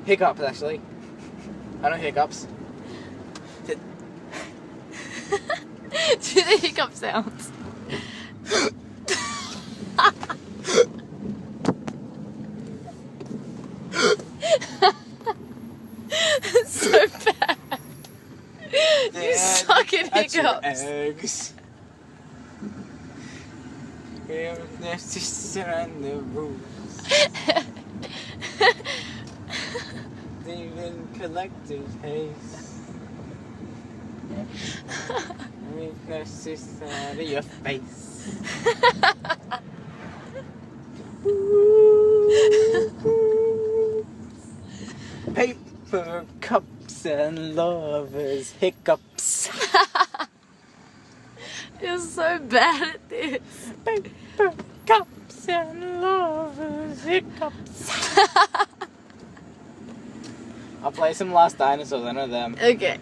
Hiccups, actually. I know hiccups. Do the hiccup sounds. That's so bad. You suck at hiccups. Eggs. We're their sister and the rules. Even collective haste. We've no sister out of your face. Paper cups and lovers hiccups. You're so bad at this. Paper cups and lovers hiccups. I'll play some Last Dinosaurs, I know them. Okay.